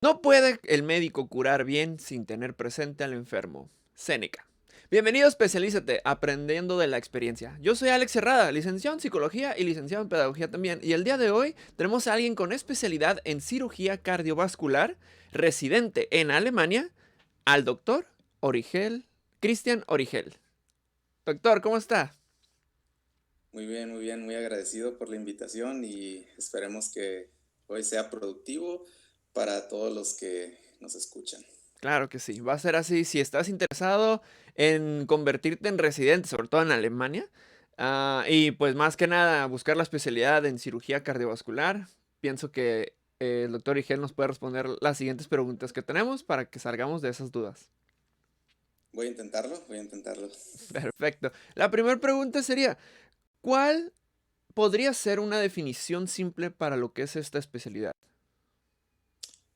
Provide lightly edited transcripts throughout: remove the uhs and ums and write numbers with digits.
No puede el médico curar bien sin tener presente al enfermo. Séneca. Bienvenido a Especialízate, aprendiendo de la experiencia. Yo soy Alex Herrada, licenciado en Psicología y licenciado en Pedagogía también. Y el día de hoy tenemos a alguien con especialidad en cirugía cardiovascular, residente en Alemania, al doctor Origel, Christian Origel. Doctor, ¿cómo está? Muy bien, muy agradecido por la invitación y esperemos que hoy sea productivo para todos los que nos escuchan. Claro que sí, va a ser así. Si estás interesado en convertirte en residente, sobre todo en Alemania, y pues más que nada buscar la especialidad en cirugía cardiovascular, pienso que el doctor Igel nos puede responder las siguientes preguntas que tenemos para que salgamos de esas dudas. Voy a intentarlo, voy a intentarlo. Perfecto. La primera pregunta sería, ¿cuál podría ser una definición simple para lo que es esta especialidad?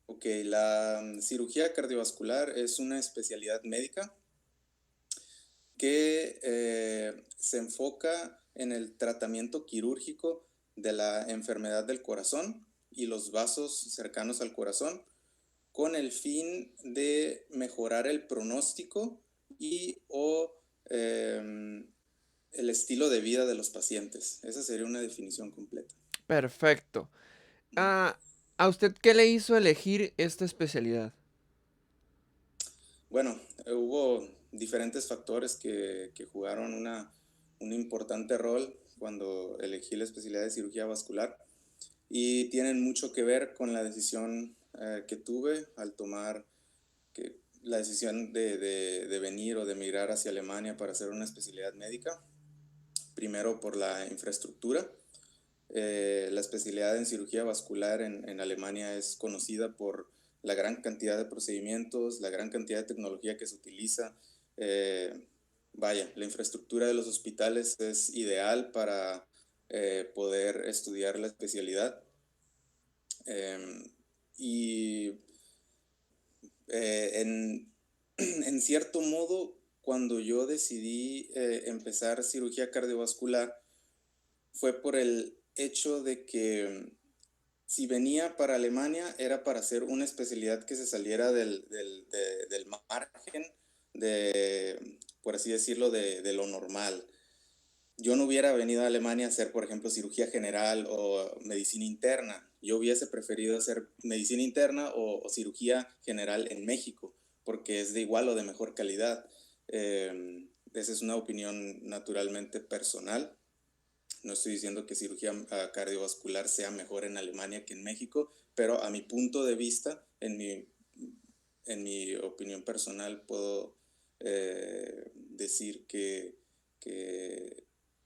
Ok, la cirugía cardiovascular es una especialidad médica que se enfoca en el tratamiento quirúrgico de la enfermedad del corazón y los vasos cercanos al corazón, con el fin de mejorar el pronóstico y o el estilo de vida de los pacientes. Esa sería una definición completa. Perfecto. Ah, ¿A usted qué le hizo elegir esta especialidad? Bueno, hubo diferentes factores que jugaron un importante rol cuando elegí la especialidad de cirugía vascular y tienen mucho que ver con la decisión que tuve al tomar la decisión de venir o de emigrar hacia Alemania para hacer una especialidad médica. Primero por la infraestructura. La especialidad en cirugía vascular en Alemania es conocida por la gran cantidad de procedimientos, la gran cantidad de tecnología que se utiliza. Vaya, la infraestructura de los hospitales es ideal para poder estudiar la especialidad. Y en, en cierto modo, cuando yo decidí empezar cirugía cardiovascular, fue por el hecho de que si venía para Alemania era para hacer una especialidad que se saliera del margen, por así decirlo, de lo normal. Yo no hubiera venido a Alemania a hacer, por ejemplo, cirugía general o medicina interna. Yo hubiese preferido hacer medicina interna o cirugía general en México, porque es de igual o de mejor calidad. Esa es una opinión naturalmente personal. No estoy diciendo que cirugía cardiovascular sea mejor en Alemania que en México, pero a mi punto de vista, en mi opinión personal, puedo decir que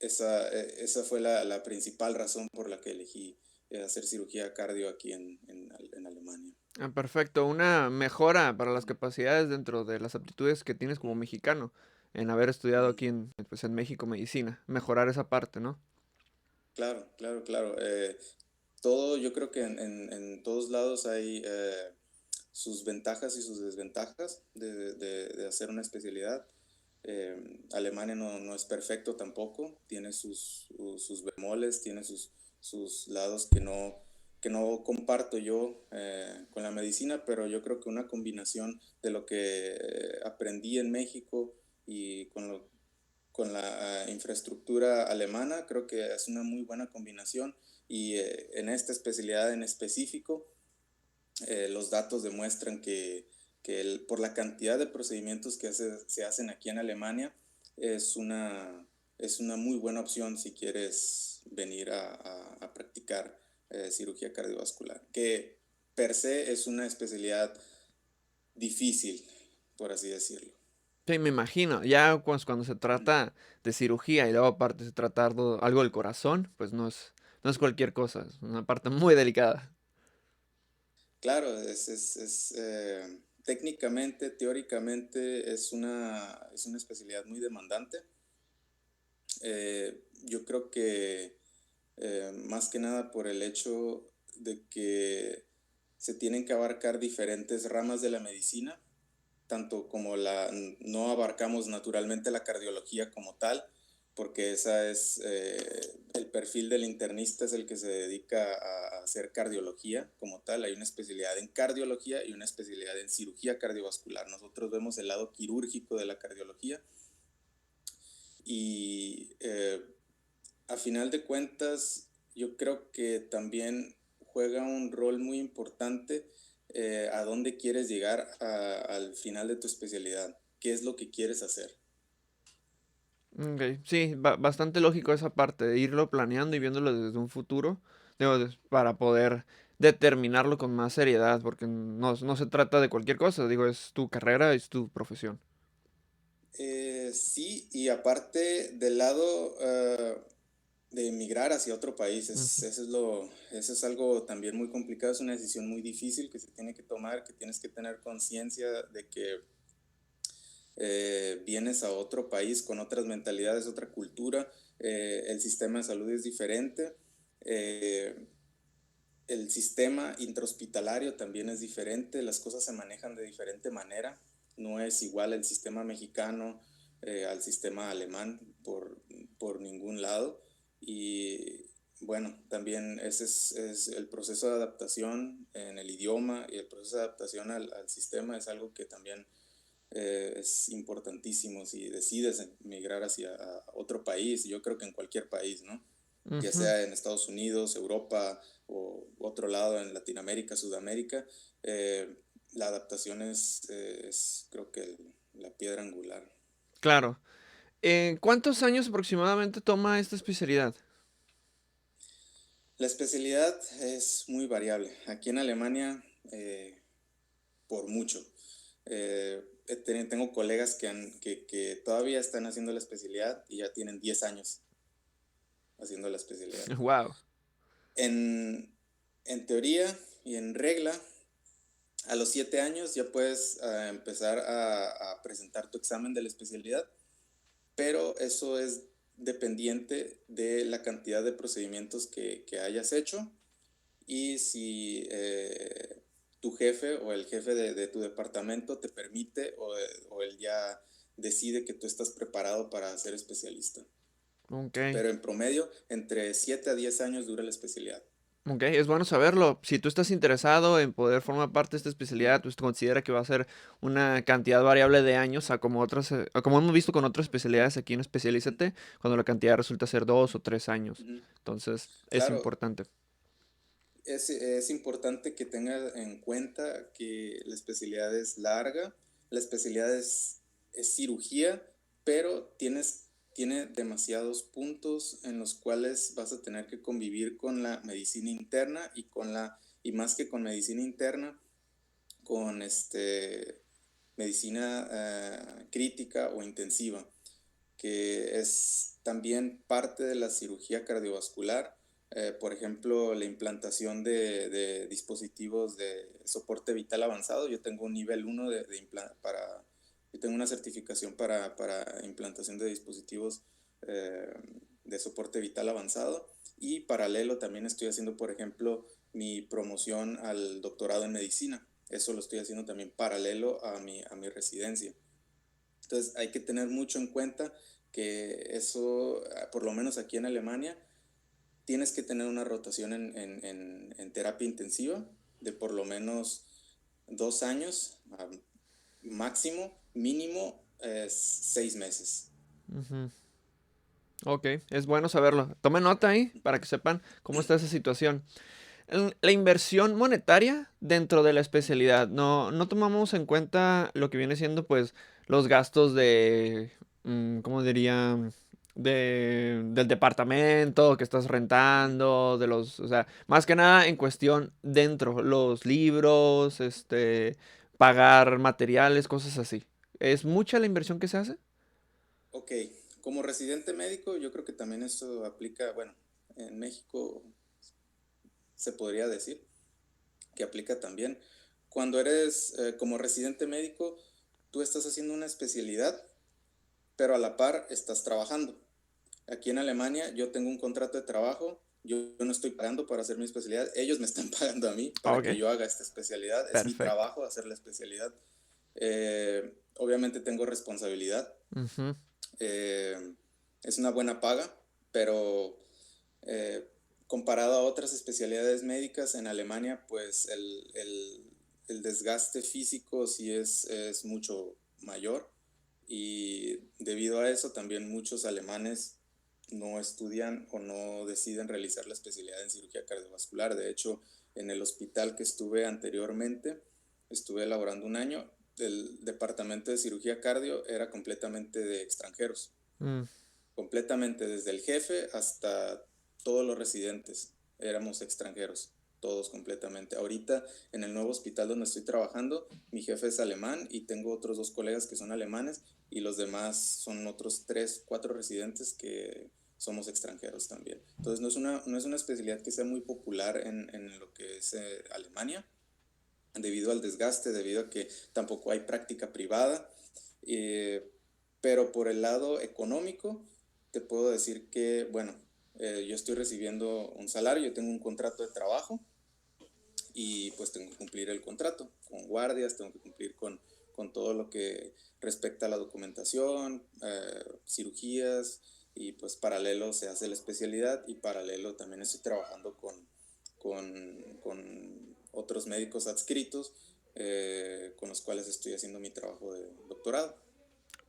esa fue la principal razón por la que elegí hacer cirugía cardio aquí en Alemania. Perfecto, una mejora para las capacidades dentro de las aptitudes que tienes como mexicano en haber estudiado Ujú. aquí pues en México medicina, mejorar esa parte, ¿no? Claro, claro, claro. Yo creo que en todos lados hay sus ventajas y sus desventajas de hacer una especialidad. Alemania no es perfecto tampoco, tiene sus bemoles, tiene sus lados que no comparto yo con la medicina, pero yo creo que una combinación de lo que aprendí en México y con la infraestructura alemana, creo que es una muy buena combinación y en esta especialidad en específico, los datos demuestran que por la cantidad de procedimientos que se hacen aquí en Alemania, es una muy buena opción si quieres venir a practicar cirugía cardiovascular, que per se es una especialidad difícil, por así decirlo. Sí, me imagino, ya cuando se trata de cirugía y luego aparte se trata algo del corazón, pues no es cualquier cosa, es una parte muy delicada. Claro, técnicamente, teóricamente, es una especialidad muy demandante. Yo creo que más que nada por el hecho de que se tienen que abarcar diferentes ramas de la medicina, tanto como no abarcamos naturalmente la cardiología como tal, porque esa es, el perfil del internista es el que se dedica a hacer cardiología como tal. Hay una especialidad en cardiología y una especialidad en cirugía cardiovascular. Nosotros vemos el lado quirúrgico de la cardiología y a final de cuentas yo creo que también juega un rol muy importante a dónde quieres llegar al final de tu especialidad, qué es lo que quieres hacer. Ok, sí, bastante lógico esa parte de irlo planeando y viéndolo desde un futuro, digo, para poder determinarlo con más seriedad, porque no se trata de cualquier cosa, digo, es tu carrera, es tu profesión. Sí, y aparte del lado de emigrar hacia otro país, Ujú. eso es algo también muy complicado, es una decisión muy difícil que se tiene que tomar, que tienes que tener conciencia de que vienes a otro país con otras mentalidades, otra cultura, el sistema de salud es diferente, eh, el sistema intrahospitalario también es diferente, las cosas se manejan de diferente manera, no es igual el sistema mexicano al sistema alemán por ningún lado. Y bueno, también ese es el proceso de adaptación en el idioma y el proceso de adaptación al sistema es algo que también es importantísimo si decides migrar hacia otro país, yo creo que en cualquier país, ¿no? Ya Ujú. sea en Estados Unidos, Europa o otro lado en Latinoamérica, Sudamérica, la adaptación es creo que la piedra angular. Claro. ¿Cuántos años aproximadamente toma esta especialidad? La especialidad es muy variable. Aquí en Alemania, por mucho. Tengo colegas que todavía están haciendo la especialidad y ya tienen 10 años haciendo la especialidad. Wow. En, en teoría y en regla, a los 7 años ya puedes empezar a presentar tu examen de la especialidad, pero eso es dependiente de la cantidad de procedimientos que hayas hecho y si tu jefe o el jefe de tu departamento te permite o él ya decide que tú estás preparado para ser especialista. Ok. Pero en promedio, entre 7 a 10 años dura la especialidad. Ok, es bueno saberlo. Si tú estás interesado en poder formar parte de esta Ujú, especialidad, pues considera que va a ser una cantidad variable de años a como otras, a como hemos visto con otras especialidades aquí en ujú, Especialízate, cuando la cantidad resulta ser 2 o 3 años. ujú. Entonces, es Claro, importante. es importante que tengas en cuenta que la especialidad es larga, la especialidad es cirugía, pero tiene demasiados puntos en los cuales vas a tener que convivir con la medicina interna y más que con medicina interna, con medicina crítica o intensiva, que es también parte de la cirugía cardiovascular. Por ejemplo, la implantación de dispositivos de soporte vital avanzado. Yo tengo un nivel 1 yo tengo una certificación para implantación de dispositivos eh, de soporte vital avanzado y paralelo también estoy haciendo, por ejemplo, mi promoción al doctorado en medicina. Eso lo estoy haciendo también paralelo a mi residencia. Entonces hay que tener mucho en cuenta que eso, por lo menos aquí en Alemania, tienes que tener una rotación en terapia intensiva de por lo menos 2 años, máximo, mínimo 6 meses. Ujú. Ok, es bueno saberlo. Tome nota ahí para que sepan cómo está esa situación. La inversión monetaria dentro de la especialidad. No tomamos en cuenta lo que viene siendo, pues, los gastos de, ¿cómo diría? Del departamento que estás Ujú. rentando, de los, o sea, más que nada en cuestión dentro, los libros, pagar materiales, cosas así. ¿Es mucha la inversión que se hace? Ok, como residente médico, yo creo que también eso aplica, bueno, en México se podría decir que aplica también. Cuando eres como residente médico, tú estás haciendo una especialidad, pero a la par estás trabajando. Aquí en Alemania yo tengo un contrato de trabajo, yo no estoy pagando para hacer mi especialidad, ellos me están pagando a mí para que Ok, yo haga esta especialidad, es mi perfecto. trabajo hacer la especialidad. Obviamente tengo responsabilidad, Ujú. eh, es una buena paga, pero eh, comparado a otras especialidades médicas en Alemania, pues el desgaste físico sí es mucho mayor y debido a eso también muchos alemanes no estudian o no deciden realizar la especialidad en cirugía cardiovascular. De hecho, en el hospital que estuve anteriormente, estuve elaborando un año, el departamento de cirugía cardio era completamente de extranjeros, Mm. completamente, desde el jefe hasta todos los residentes, éramos extranjeros, todos completamente. Ahorita en el nuevo hospital donde estoy trabajando, mi jefe es alemán y tengo otros dos colegas que son alemanes y los demás son otros tres, cuatro residentes que somos extranjeros también. Entonces no es una especialidad que sea muy popular en lo que es Alemania, debido al desgaste, debido a que tampoco hay práctica privada. eh, pero por el lado económico, te puedo decir que, bueno, yo estoy recibiendo un salario, yo tengo un contrato de trabajo y pues tengo que cumplir el contrato con guardias, tengo que cumplir con todo lo que respecta a la documentación, cirugías y pues paralelo se hace la especialidad y paralelo también estoy trabajando con otros médicos adscritos con los cuales estoy haciendo mi trabajo de doctorado.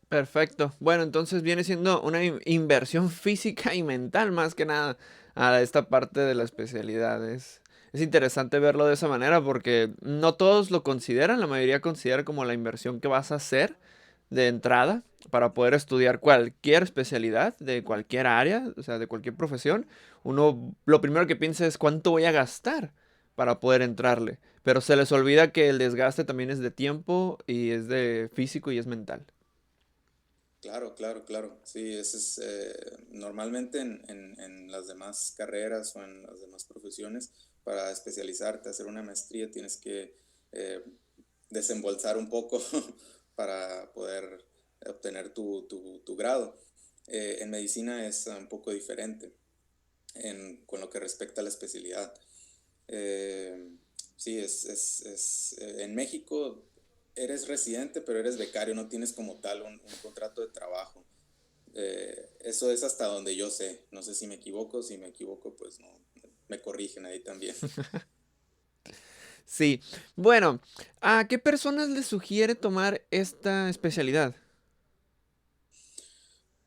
Perfecto. Bueno, entonces viene siendo una inversión física y mental más que nada a esta parte de la especialidad. Es interesante verlo de esa manera porque no todos lo consideran, la mayoría considera como la inversión que vas a hacer de entrada para poder estudiar cualquier especialidad de cualquier área, o sea, de cualquier profesión. Uno lo primero que piensa es cuánto voy a gastar para poder entrarle, pero se les olvida que el desgaste también es de tiempo y es de físico y es mental. Claro, claro, claro. Sí, eso es normalmente en las demás carreras o en las demás profesiones, para especializarte, hacer una maestría, tienes que eh, desembolsar un poco para poder obtener tu grado. En medicina es un poco diferente con lo que respecta a la especialidad. Eh, sí, en México eres residente, pero eres becario, no tienes como tal un contrato de trabajo. Eso es hasta donde yo sé. No sé si me equivoco, pues no, me corrigen ahí también. Sí. Bueno, ¿a qué personas les sugiere tomar esta especialidad?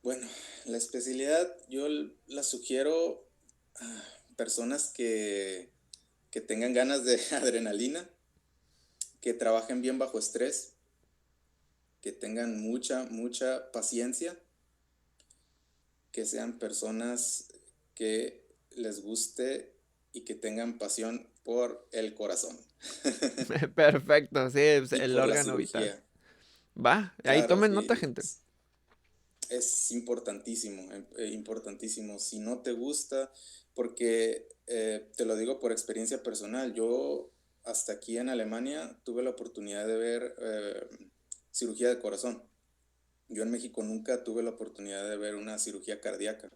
Bueno, la especialidad yo la sugiero a personas que tengan ganas de adrenalina, que trabajen bien bajo estrés, que tengan mucha paciencia, que sean personas que les guste y que tengan pasión por el corazón Perfecto, sí, es y el por la órgano vital. cirugía. Va, ahí Claro, tomen nota, sí, gente. es importantísimo, importantísimo. Si no te gusta, porque te lo digo por experiencia personal, yo hasta aquí en Alemania tuve la oportunidad de ver cirugía de corazón. Yo en México nunca tuve la oportunidad de ver una cirugía cardíaca,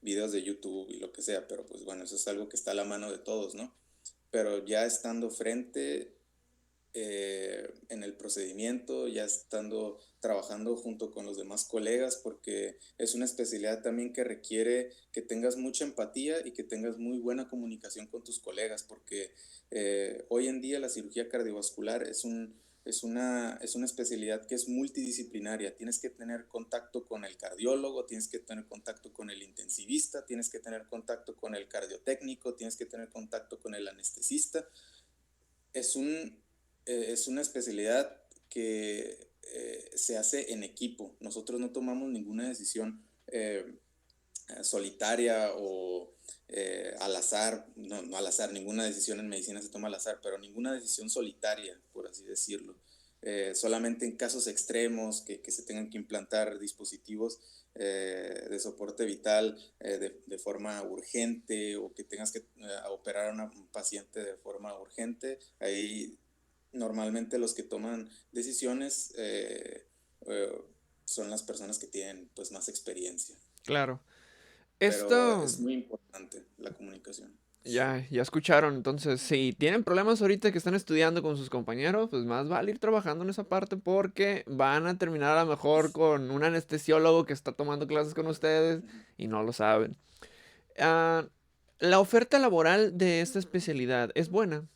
videos de YouTube y lo que sea, pero pues bueno, eso es algo que está a la mano de todos, ¿no? Pero ya estando frente en el procedimiento, ya estando trabajando junto con los demás colegas, porque es una especialidad también que requiere que tengas mucha empatía y que tengas muy buena comunicación con tus colegas, porque hoy en día la cirugía cardiovascular es una especialidad que es multidisciplinaria. Tienes que tener contacto con el cardiólogo, tienes que tener contacto con el intensivista, tienes que tener contacto con el cardiotécnico, tienes que tener contacto con el anestesista. Es es una especialidad que se hace en equipo. Nosotros no tomamos ninguna decisión solitaria o al azar, no al azar, ninguna decisión en medicina se toma al azar, pero ninguna decisión solitaria, por así decirlo. Solamente en casos extremos que se tengan que implantar dispositivos de soporte vital de forma urgente o que tengas que operar a un paciente de forma urgente, ahí normalmente los que toman decisiones eh, son las personas que tienen pues más experiencia. Claro. Pero Esto, es muy importante la comunicación. Ya escucharon. Entonces, si tienen problemas ahorita que están estudiando con sus compañeros, pues más vale ir trabajando en esa parte porque van a terminar a lo mejor con un anestesiólogo que está tomando clases con ustedes y no lo saben. Ah, la oferta laboral de esta especialidad es buena.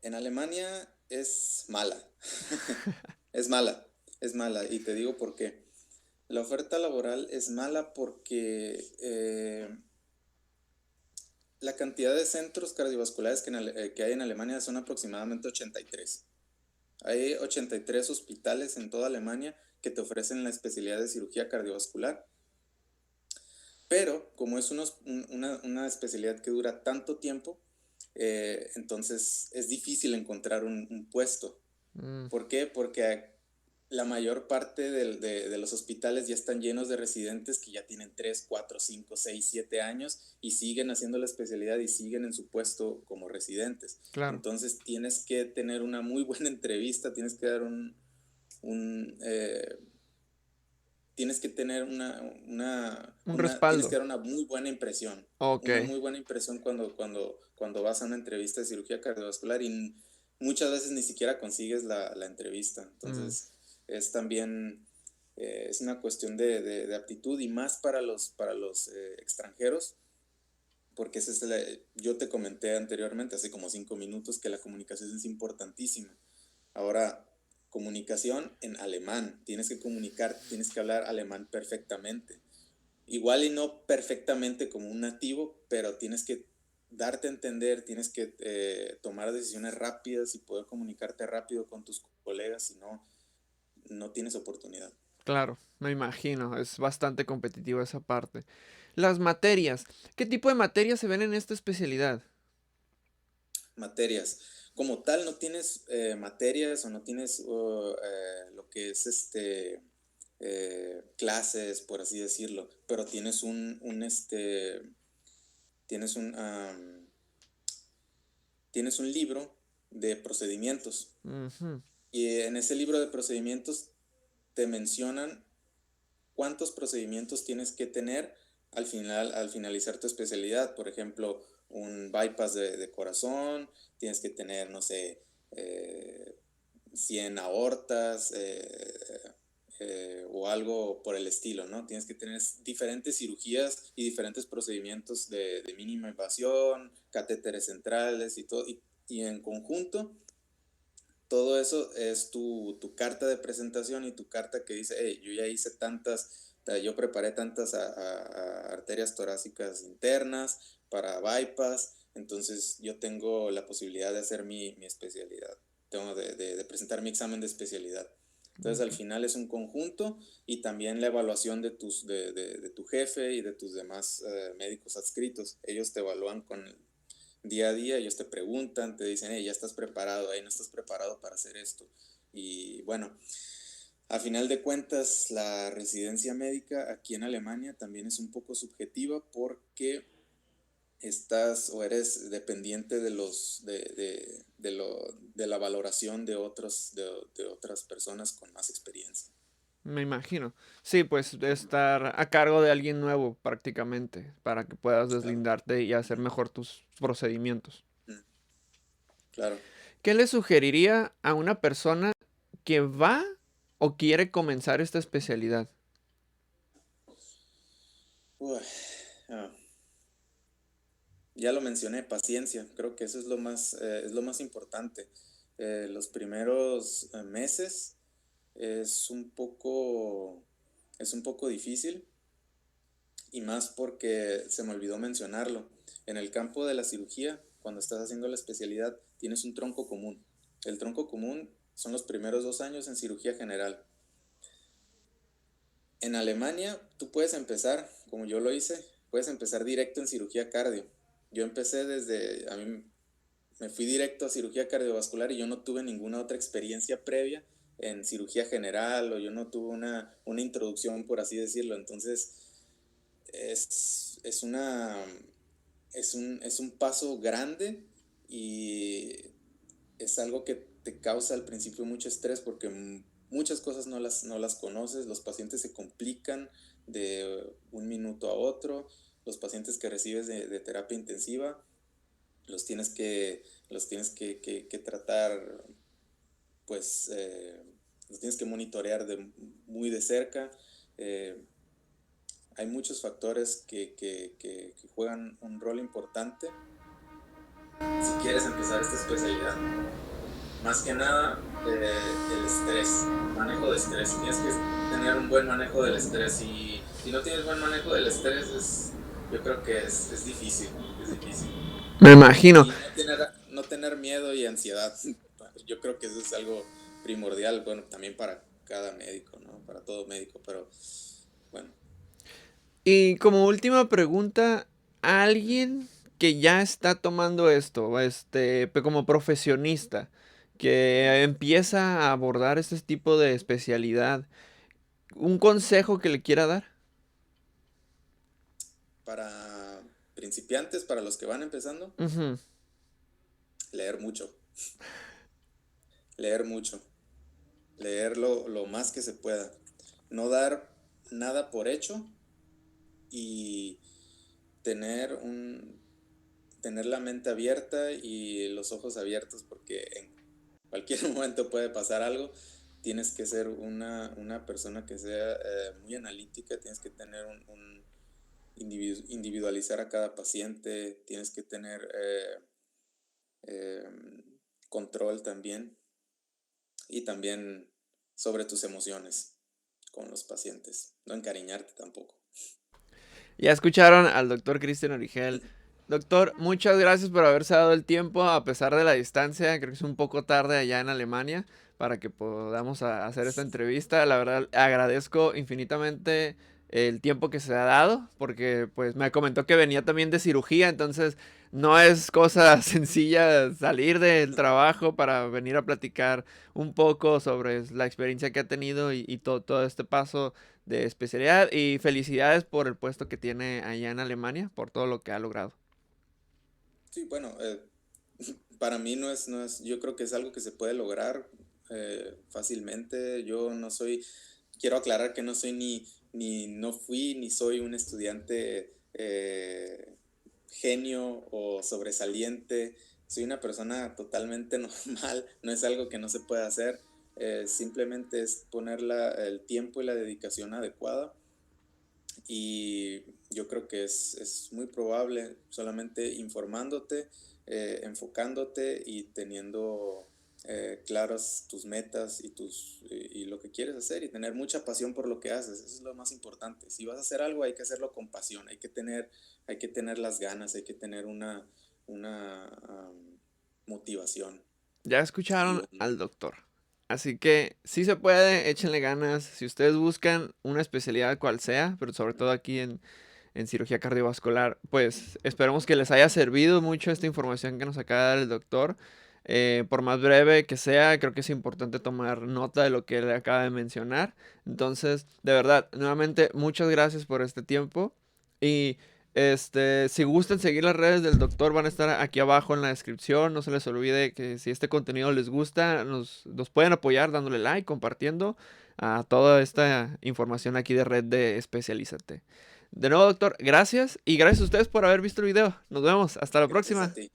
En Alemania es mala. Es mala, es mala. Y te digo por qué. La oferta laboral es mala porque la cantidad de centros cardiovasculares que hay en Alemania son aproximadamente 83. Hay 83 hospitales en toda Alemania que te ofrecen la especialidad de cirugía cardiovascular, pero como es una especialidad que dura tanto tiempo, entonces es difícil encontrar un puesto. Mm, ¿Por qué? Porque la mayor parte de los hospitales ya están llenos de residentes que ya tienen 3, 4, 5, 6, 7 años y siguen haciendo la especialidad y siguen en su puesto como residentes. claro. Entonces tienes que tener una muy buena entrevista, tienes que dar un tienes que tener Un tienes respaldo. que dar una muy buena impresión. Ok. Una muy buena impresión cuando vas a una entrevista de cirugía cardiovascular y muchas veces ni siquiera consigues la entrevista. Mm, Entonces, es también, es una cuestión de aptitud y más para los extranjeros, porque yo te comenté anteriormente, hace como 5 minutos, que la comunicación es importantísima. Ahora, comunicación en alemán. Tienes que comunicar, tienes que hablar alemán perfectamente. Igual y no perfectamente como un nativo, pero tienes que darte a entender, tienes que tomar decisiones rápidas y poder comunicarte rápido con tus colegas, si no, no tienes oportunidad. claro, me imagino. Es bastante competitiva esa parte. Las materias. ¿Qué tipo de materias se ven en esta especialidad? Materias. Como tal, no tienes materias o no tienes lo que es clases, por así decirlo, pero tienes tienes un libro de procedimientos Ujú, y en ese libro de procedimientos te mencionan cuántos procedimientos tienes que tener al finalizar tu especialidad. Por ejemplo, un bypass de corazón, tienes que tener, no sé, eh, 100 aortas o algo por el estilo, ¿no? Tienes que tener diferentes cirugías y diferentes procedimientos de mínima invasión, catéteres centrales y todo. Y en conjunto todo eso es tu carta de presentación y tu carta que dice, hey, yo ya hice yo preparé tantas arterias torácicas internas para bypass, entonces yo tengo la posibilidad de hacer mi especialidad, tengo de presentar mi examen de especialidad. Entonces al ok. final es un conjunto y también la evaluación de tu jefe y de tus demás médicos adscritos. Ellos te evalúan con día a día, ellos te preguntan, te dicen, hey, ya estás preparado, hey, no estás preparado para hacer esto. Y bueno, a final de cuentas, la residencia médica aquí en Alemania también es un poco subjetiva porque estás o eres dependiente de la valoración de otras personas con más experiencia. Me imagino. Sí, pues de estar a cargo de alguien nuevo prácticamente para que puedas Claro. deslindarte y hacer Ujú, mejor tus procedimientos. ujú, claro. ¿Qué le sugeriría a una persona que va o quiere comenzar esta especialidad? Uy, ah, ya lo mencioné, paciencia. Creo que eso es lo más importante. Los primeros meses es un poco, es un poco difícil y más porque se me olvidó mencionarlo. En el campo de la cirugía, cuando estás haciendo la especialidad, tienes un tronco común. El tronco común son los primeros 2 años en cirugía general. En Alemania, tú puedes empezar, como yo lo hice, puedes empezar directo en cirugía cardio. Yo empecé a mí me fui directo a cirugía cardiovascular y yo no tuve ninguna otra experiencia previa en cirugía general o yo no tuve una introducción, por así decirlo. Entonces, es una, es un paso grande y es algo que te causa al principio mucho estrés porque muchas cosas no las conoces, los pacientes se complican de un minuto a otro los pacientes que recibes de terapia intensiva, los tienes que tratar, pues, los tienes que monitorear muy de cerca. Eh, Hay muchos factores que juegan un rol importante si quieres empezar esta especialidad. Más que nada, el estrés, manejo de estrés. Tienes que tener un buen manejo del estrés. Y si no tienes buen manejo del estrés, yo creo que es difícil, es difícil. Me imagino. Y no tener miedo y ansiedad. Yo creo que eso es algo primordial, bueno, también para cada médico, ¿no? Para todo médico, pero bueno. Y como última pregunta, alguien que ya está tomando esto, como profesionista, que empieza a abordar este tipo de especialidad, ¿un consejo que le quiera dar? Para principiantes, para los que van empezando, Ujú. leer mucho. Leer mucho. Leer lo más que se pueda. No dar nada por hecho y tener tener la mente abierta y los ojos abiertos, porque en cualquier momento puede pasar algo. Tienes que ser una persona que sea muy analítica, tienes que tener individualizar a cada paciente, tienes que tener eh, control también, y también sobre tus emociones con los pacientes, no encariñarte tampoco. Ya escucharon al doctor Cristian Origel. Doctor, muchas gracias por haberse dado el tiempo a pesar de la distancia. Creo que es un poco tarde allá en Alemania para que podamos hacer esta entrevista. La verdad, agradezco infinitamente el tiempo que se ha dado porque pues me comentó que venía también de cirugía, entonces no es cosa sencilla salir del trabajo para venir a platicar un poco sobre la experiencia que ha tenido y todo este paso de especialidad, y felicidades por el puesto que tiene allá en Alemania, por todo lo que ha logrado. Sí, bueno, para mí yo creo que es algo que se puede lograr fácilmente. Yo no soy, quiero aclarar que no soy no fui ni soy un estudiante genio o sobresaliente. Soy una persona totalmente normal, no es algo que no se pueda hacer. Simplemente es poner el tiempo y la dedicación adecuada, y yo creo que es muy probable, solamente informándote, enfocándote y teniendo claras tus metas y lo que quieres hacer, y tener mucha pasión por lo que haces. Eso es lo más importante. Si vas a hacer algo, hay que hacerlo con pasión, hay que tener las ganas, hay que tener una motivación. Ya Y escucharon al doctor. Así que sí se puede, échenle ganas. Si ustedes buscan una especialidad cual sea, pero sobre todo aquí en cirugía cardiovascular, pues esperemos que les haya servido mucho esta información que nos acaba de dar el doctor. Por más breve que sea, creo que es importante tomar nota de lo que le acaba de mencionar. Entonces, de verdad, nuevamente, muchas gracias por este tiempo. Y si gustan seguir las redes del doctor, van a estar aquí abajo en la descripción. No se les olvide que si este contenido les gusta, nos pueden apoyar dándole like, compartiendo a toda esta información aquí de Red de Especialízate. De nuevo, doctor, gracias, y gracias a ustedes por haber visto el video. Nos vemos, hasta la gracias a próxima. ti.